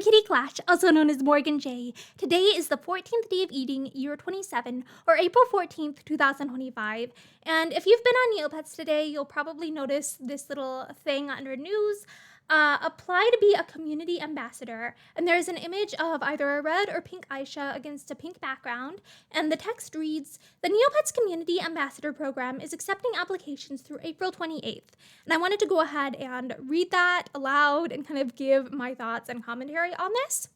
Kitty Clash, also known as Morgan J. Today is the 14th day of eating, year 27, or April 14th, 2025. And if you've been on Neopets today, you'll probably notice this little thing under news. Apply to be a community ambassador. And there's an image of either a red or pink Aisha against a pink background. And the text reads, "The Neopets Community Ambassador Program is accepting applications through April 28th. And I wanted to go ahead and read that aloud and kind of give my thoughts and commentary on this.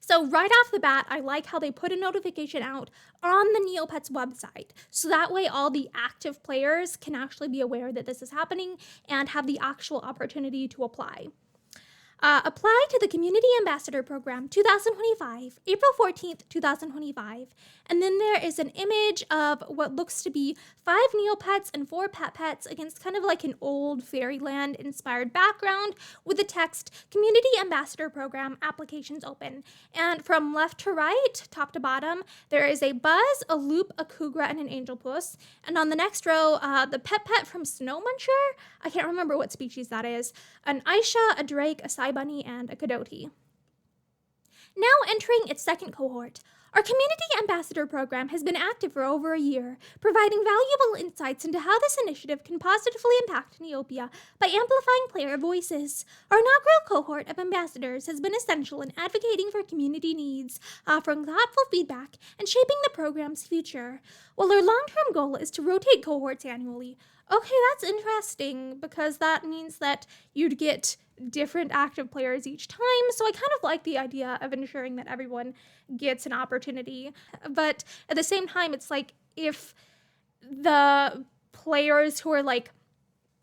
So right off the bat, I like how they put a notification out on the Neopets website. So that way all the active players can actually be aware that this is happening and have the actual opportunity to apply. Apply to the Community Ambassador Program 2025, April 14th, 2025. And then there is an image of what looks to be 5 Neopets and 4 pets against kind of like an old fairyland inspired background with the text, Community Ambassador Program, applications open. And from left to right, top to bottom, there is a Buzz, a Loop, a Kugra, and an Angel Puss. And on the next row, the pet from Snow Muncher, I can't remember what species that is, an Aisha, a Drake, a Bunny, and a Cadoti. Now entering its second cohort, our Community Ambassador Program has been active for over a year, providing valuable insights into how this initiative can positively impact Neopia by amplifying player voices. Our inaugural cohort of ambassadors has been essential in advocating for community needs, offering thoughtful feedback, and shaping the program's future. While our long-term goal is to rotate cohorts annually, okay, that's interesting, because that means that you'd get different active players each time, so I kind of like the idea of ensuring that everyone gets an opportunity. But at the same time, it's like if the players who are like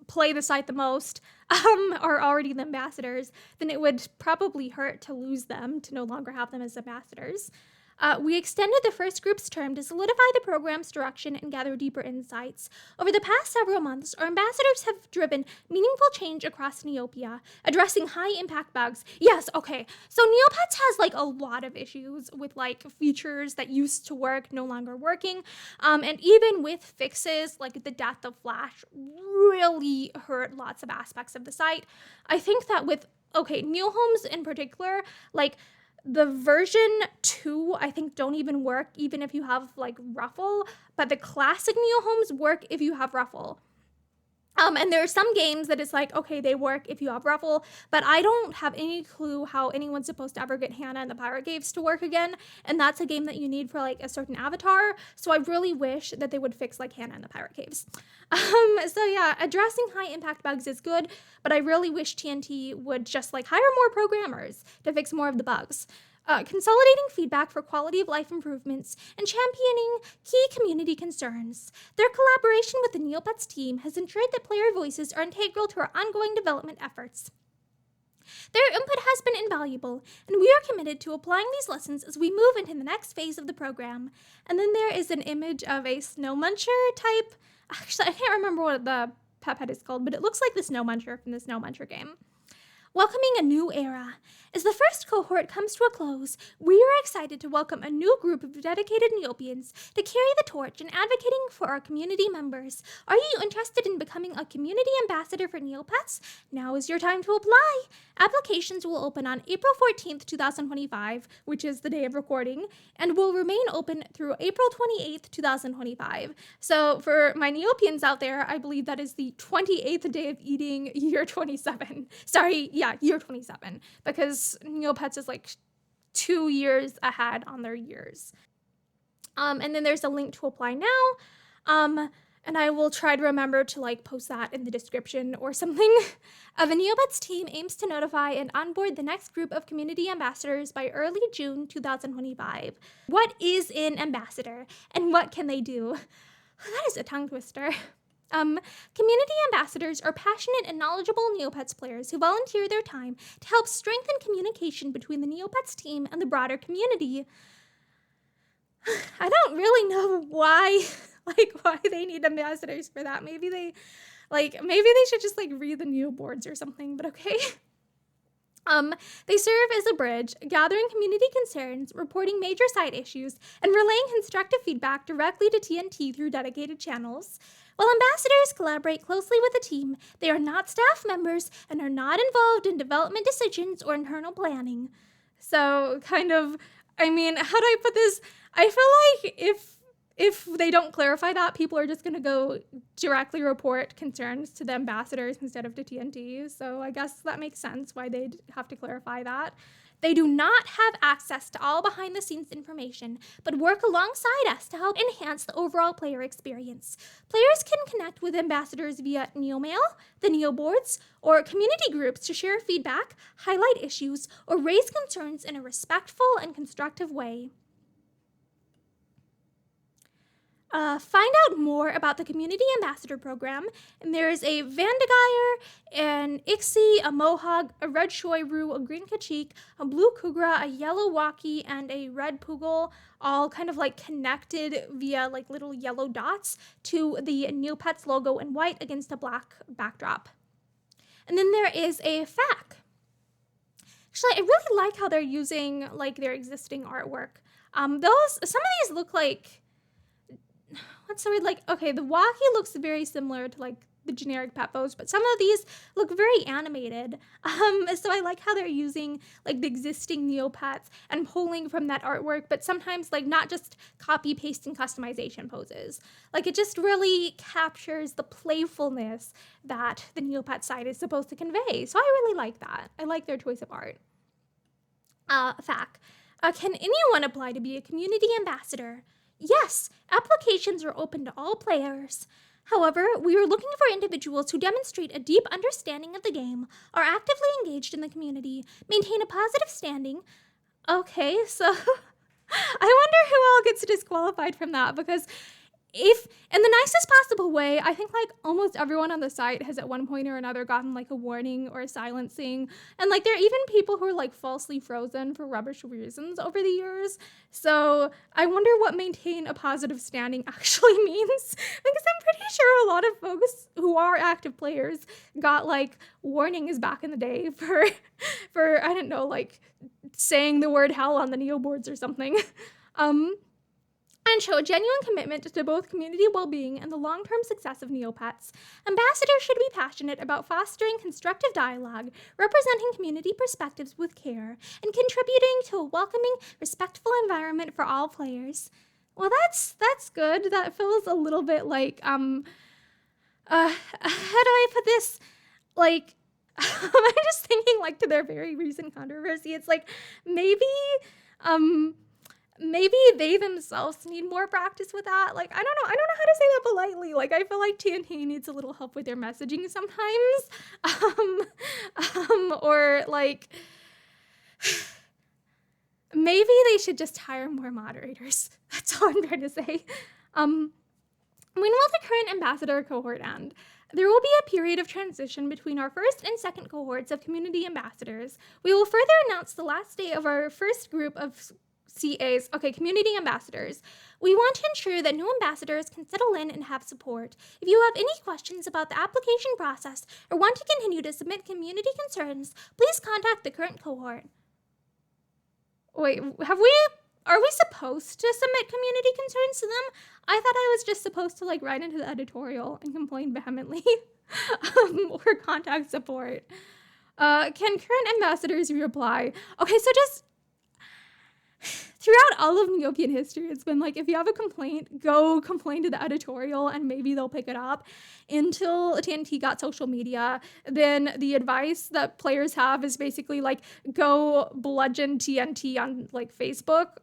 play the site the most are already the ambassadors, then it would probably hurt to lose them, to no longer have them as ambassadors. We extended the first group's term to solidify the program's direction and gather deeper insights. Over the past several months, our ambassadors have driven meaningful change across Neopia, addressing high-impact bugs. Yes, okay, so Neopets has like a lot of issues with like features that used to work no longer working, and even with fixes like the death of Flash really hurt lots of aspects of the site. I think that with, new homes in particular, like the version 2, I think, don't even work even if you have, like, Ruffle, but the classic Neo homes work if you have Ruffle. And there are some games that it's like, okay, they work if you have Ruffle, but I don't have any clue how anyone's supposed to ever get Hannah and the Pirate Caves to work again, and that's a game that you need for, like, a certain avatar, so I really wish that they would fix, like, Hannah and the Pirate Caves. So yeah, addressing high-impact bugs is good, but I really wish TNT would just, like, hire more programmers to fix more of the bugs. Consolidating feedback for quality of life improvements, and championing key community concerns. Their collaboration with the Neopets team has ensured that player voices are integral to our ongoing development efforts. Their input has been invaluable, and we are committed to applying these lessons as we move into the next phase of the program. And then there is an image of a Snow Muncher type. Actually, I can't remember what the pet is called, but it looks like the Snow Muncher from the Snow Muncher game. Welcoming a new era. As the first cohort comes to a close, we are excited to welcome a new group of dedicated Neopians to carry the torch in advocating for our community members. Are you interested in becoming a community ambassador for Neopets? Now is your time to apply. Applications will open on April 14th, 2025, which is the day of recording, and will remain open through April 28th, 2025. So for my Neopians out there, I believe that is the 28th day of eating, year 27. Year 27, because Neopets is like 2 years ahead on their years. And then there's a link to apply now, and I will try to remember to like post that in the description or something. The Neopets team aims to notify and onboard the next group of community ambassadors by early June 2025. What is an ambassador, and what can they do? That is a tongue twister. Community ambassadors are passionate and knowledgeable Neopets players who volunteer their time to help strengthen communication between the Neopets team and the broader community. I don't really know why they need ambassadors for that. Maybe they should just like read the Neo boards or something, but okay. They serve as a bridge, gathering community concerns, reporting major side issues, and relaying constructive feedback directly to TNT through dedicated channels. While ambassadors collaborate closely with the team, they are not staff members and are not involved in development decisions or internal planning. So, how do I put this? I feel like if they don't clarify that, people are just going to go directly report concerns to the ambassadors instead of to TNT. So I guess that makes sense why they'd have to clarify that. They do not have access to all behind the scenes information, but work alongside us to help enhance the overall player experience. Players can connect with ambassadors via NeoMail, the NeoBoards, or community groups to share feedback, highlight issues, or raise concerns in a respectful and constructive way. Find out more about the Community Ambassador Program, and there is a Vandegire, an Ixie, a Mohawk, a Red Shoiru, a Green Kachik, a Blue Kugra, a Yellow Waki, and a Red Poogle, all kind of like connected via like little yellow dots to the Neopets logo in white against a black backdrop. And then there is a FAQ. Actually, I really like how they're using like their existing artwork. Some of these look like, what's the word, like, okay, the Waki looks very similar to like the generic Pepos, but some of these look very animated. So I like how they're using like the existing Neopets and pulling from that artwork, but sometimes like not just copy, paste, and customization poses. Like it just really captures the playfulness that the Neopet site is supposed to convey. So I really like that. I like their choice of art. FAQ. Can anyone apply to be a community ambassador? Yes, applications are open to all players. However, we are looking for individuals who demonstrate a deep understanding of the game, are actively engaged in the community, maintain a positive standing. Okay, so I wonder who all gets disqualified from that, because if, in the nicest possible way, I think like almost everyone on the site has at one point or another gotten like a warning or a silencing. And like there are even people who are like falsely frozen for rubbish reasons over the years. So I wonder what maintain a positive standing actually means, because I'm pretty sure a lot of folks who are active players got like warnings back in the day for I don't know, like saying the word hell on the Neo boards or something. And show a genuine commitment to both community well-being and the long-term success of Neopets. Ambassadors should be passionate about fostering constructive dialogue, representing community perspectives with care, and contributing to a welcoming, respectful environment for all players. Well, that's good. That feels a little bit like, how do I put this? Like, I'm just thinking like to their very recent controversy. It's like, maybe they themselves need more practice with that. Like, I don't know how to say that politely. Like, I feel like TNT needs a little help with their messaging sometimes. Or like, maybe they should just hire more moderators. That's all I'm trying to say. When will the current ambassador cohort end? There will be a period of transition between our first and second cohorts of community ambassadors. We will further announce the last day of our first group of community ambassadors. We want to ensure that new ambassadors can settle in and have support. If you have any questions about the application process or want to continue to submit community concerns, please contact the current cohort. Wait, are we supposed to submit community concerns to them? I thought I was just supposed to like write into the editorial and complain vehemently or contact support. Can current ambassadors reply? Okay, so just throughout all of Neopian history, it's been like, if you have a complaint, go complain to the editorial and maybe they'll pick it up. Until TNT got social media, then the advice that players have is basically like, go bludgeon TNT on like Facebook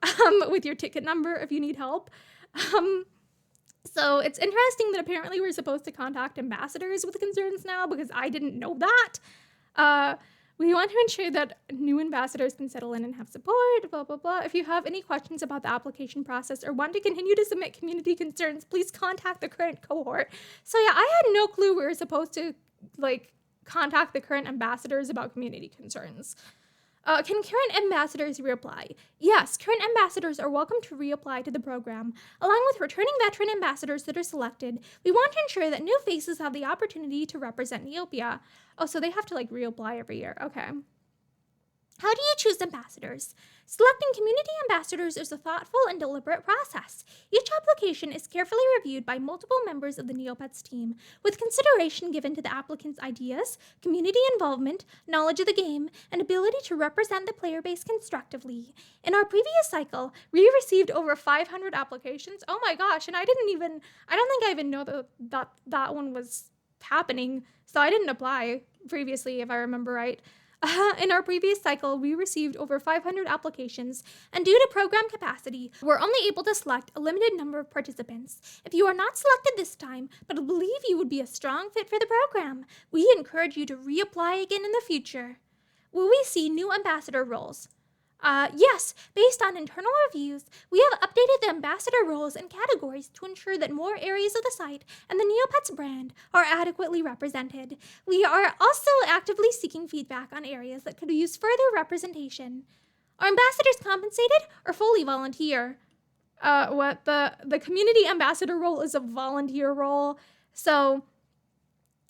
with your ticket number if you need help. So it's interesting that apparently we're supposed to contact ambassadors with concerns now, because I didn't know that. We want to ensure that new ambassadors can settle in and have support, blah, blah, blah. If you have any questions about the application process or want to continue to submit community concerns, please contact the current cohort. So yeah, I had no clue we were supposed to like contact the current ambassadors about community concerns. Can current ambassadors reapply? Yes, current ambassadors are welcome to reapply to the program. Along with returning veteran ambassadors that are selected, we want to ensure that new faces have the opportunity to represent Neopia. Oh, so they have to like reapply every year. Okay. How do you choose ambassadors? Selecting community ambassadors is a thoughtful and deliberate process. Each application is carefully reviewed by multiple members of the Neopets team, with consideration given to the applicant's ideas, community involvement, knowledge of the game, and ability to represent the player base constructively. In our previous cycle, we received over 500 applications. Oh my gosh, and I don't think I even know that one was happening, so I didn't apply previously, if I remember right. In our previous cycle, we received over 500 applications, and due to program capacity, we're only able to select a limited number of participants. If you are not selected this time, but believe you would be a strong fit for the program, we encourage you to reapply again in the future. Will we see new ambassador roles? Yes, based on internal reviews, we have updated the ambassador roles and categories to ensure that more areas of the site and the Neopets brand are adequately represented. We are also actively seeking feedback on areas that could use further representation. Are ambassadors compensated or fully volunteer? The community ambassador role is a volunteer role, so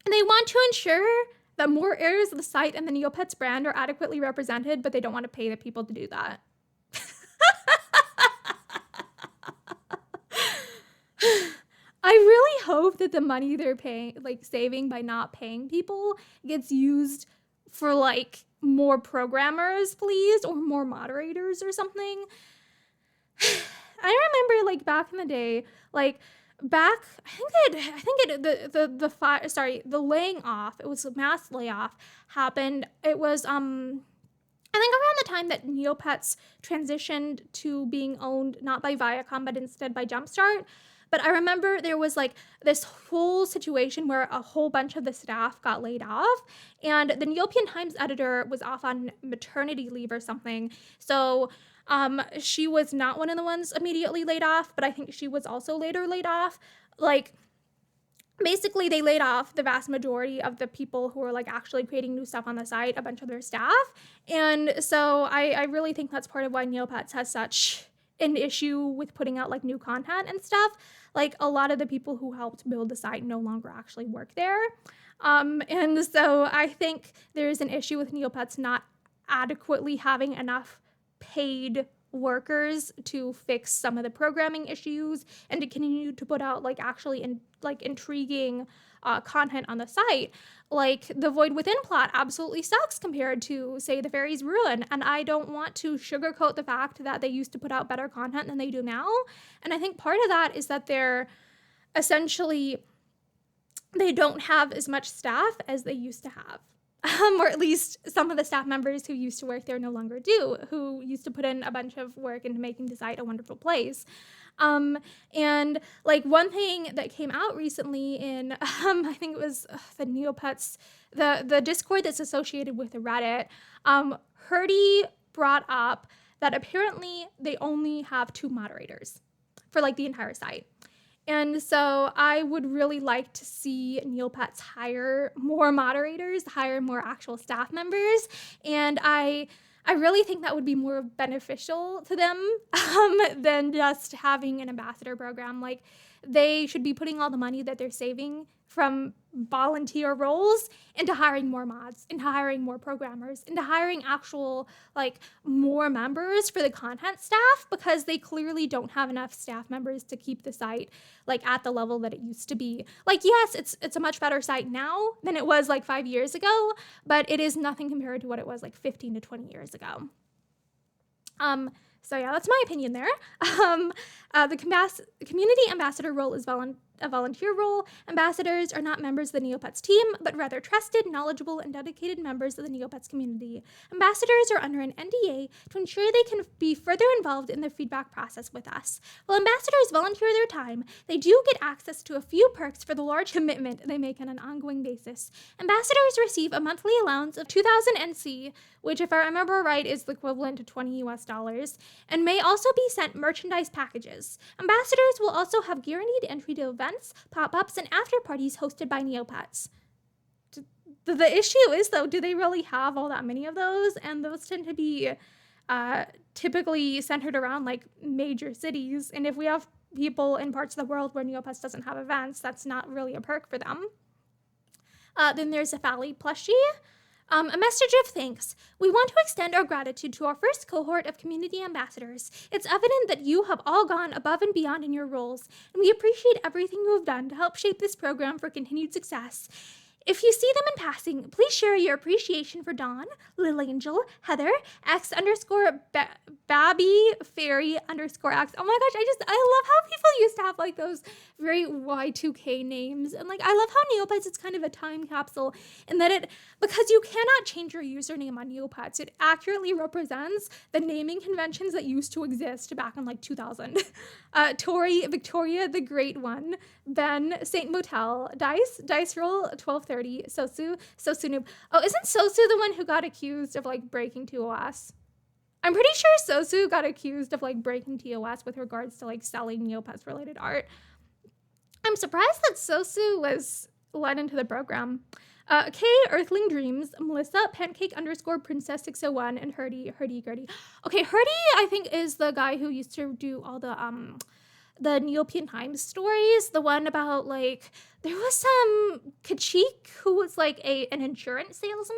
they want to ensure that more areas of the site and the Neopets brand are adequately represented, but they don't want to pay the people to do that. I really hope that the money they're saving by not paying people gets used for more programmers, please, or more moderators or something. I remember back in the day, the laying off, it was a mass layoff, happened. It was I think around the time that Neopets transitioned to being owned not by Viacom but instead by Jumpstart. But I remember there was this whole situation where a whole bunch of the staff got laid off, and the Neopian Times editor was off on maternity leave or something. So she was not one of the ones immediately laid off, but I think she was also later laid off. Basically, they laid off the vast majority of the people who were actually creating new stuff on the site, a bunch of their staff. And so I really think that's part of why Neopets has such an issue with putting out new content and stuff. A lot of the people who helped build the site no longer actually work there. And so I think there's an issue with Neopets not adequately having enough paid workers to fix some of the programming issues and to continue to put out intriguing content on the site. The Void Within plot absolutely sucks compared to, say, the Fairies Ruin, and I don't want to sugarcoat the fact that they used to put out better content than they do now. And I think part of that is that they don't have as much staff as they used to have. Or at least some of the staff members who used to work there no longer do, who used to put in a bunch of work into making the site a wonderful place. And one thing that came out recently in, I think it was the Neopets, the Discord that's associated with the Reddit, Herdy brought up that apparently they only have 2 moderators for the entire site. And so I would really like to see Neopets hire more moderators, hire more actual staff members, and I really think that would be more beneficial to them than just having an ambassador program. They should be putting all the money that they're saving from volunteer roles into hiring more mods, into hiring more programmers, into hiring actual more members for the content staff, because they clearly don't have enough staff members to keep the site at the level that it used to be. Yes, it's a much better site now than it was 5 years ago, but it is nothing compared to what it was 15 to 20 years ago. So yeah, that's my opinion there. The community ambassador role is a volunteer role. Ambassadors are not members of the Neopets team, but rather trusted, knowledgeable, and dedicated members of the Neopets community. Ambassadors are under an NDA to ensure they can be further involved in the feedback process with us. While ambassadors volunteer their time, they do get access to a few perks for the large commitment they make on an ongoing basis. Ambassadors receive a monthly allowance of 2,000 NC, which, if I remember right, is the equivalent to $20 US, and may also be sent merchandise packages. Ambassadors will also have guaranteed entry to events, pop-ups, and after-parties hosted by Neopets. The issue is, though, do they really have all that many of those? And those tend to be typically centered around major cities, and if we have people in parts of the world where Neopets doesn't have events, that's not really a perk for them. Then there's a Fally plushie. A message of thanks. We want to extend our gratitude to our first cohort of community ambassadors. It's evident that you have all gone above and beyond in your roles, and we appreciate everything you have done to help shape this program for continued success. If you see them in passing, please share your appreciation for Dawn, Lil Angel, Heather, X underscore Babby Fairy underscore X. Oh my gosh, I love how people used to have like those very Y2K names. And like, I love how Neopets is kind of a time capsule in that because you cannot change your username on Neopets, it accurately represents the naming conventions that used to exist back in like 2000. Tori, Victoria the Great One, Ben, Saint Motel, Dice Roll 1230, Sosu Noob. Oh, isn't Sosu the one who got accused of like breaking TOS? I'm pretty sure Sosu got accused of like breaking TOS with regards to like selling Neopets related art. I'm surprised that Sosu was let into the program. K, Earthling Dreams, Melissa, Pancake underscore Princess 601, and Hurdy Gurdy. Okay, Hurdy, I think, is the guy who used to do all the Neopian Times stories. The one about, like, there was some Kachik who was, like, an insurance salesman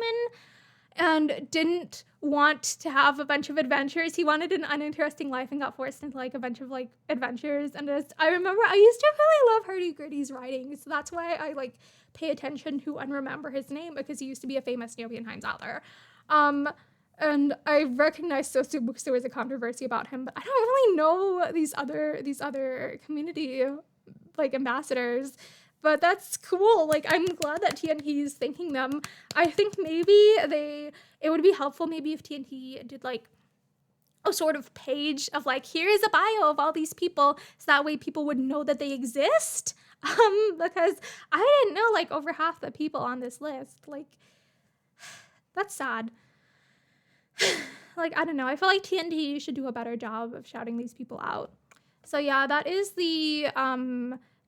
and didn't want to have a bunch of adventures. He wanted an uninteresting life and got forced into like a bunch of like adventures. And I remember I used to really love Hurdy Gurdy's writing, so that's why I like pay attention to and remember his name, because he used to be a famous Neopian Times author. And I recognized Sosu because there was a controversy about him, but I don't really know these other community like ambassadors. But that's cool. Like, I'm glad that TNT is thanking them. I think maybe it would be helpful maybe if TNT did like a sort of page of like, here is a bio of all these people, so that way people would know that they exist. Because I didn't know like over half the people on this list. Like, that's sad. Like, I don't know. I feel like TNT should do a better job of shouting these people out. So yeah, that is the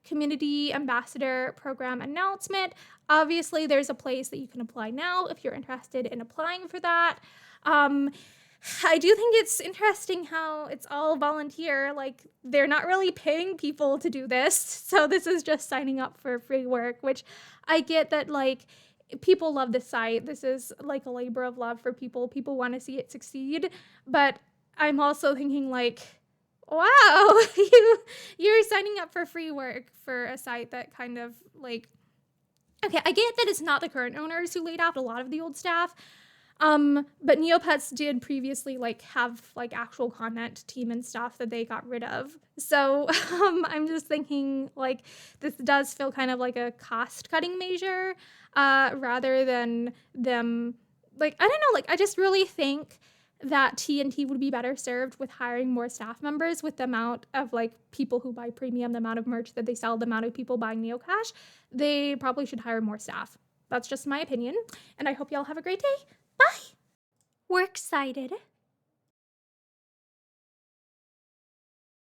Community Ambassador Program announcement. Obviously, there's a place that you can apply now if you're interested in applying for that. I do think it's interesting how it's all volunteer. Like, they're not really paying people to do this. So this is just signing up for free work, which I get that, like, people love this site. This is like a labor of love for people. People want to see it succeed. But I'm also thinking, like, wow, you're signing up for free work for a site that kind of like, okay, I get that it's not the current owners who laid off a lot of the old staff, but Neopets did previously like have like actual content team and stuff that they got rid of. So I'm just thinking like this does feel kind of like a cost cutting measure, rather than them like, I don't know, like I just really think that TNT would be better served with hiring more staff members. With the amount of like people who buy premium, the amount of merch that they sell, the amount of people buying Neocash, they probably should hire more staff. That's just my opinion, and I hope y'all have a great day. Bye! Works cited.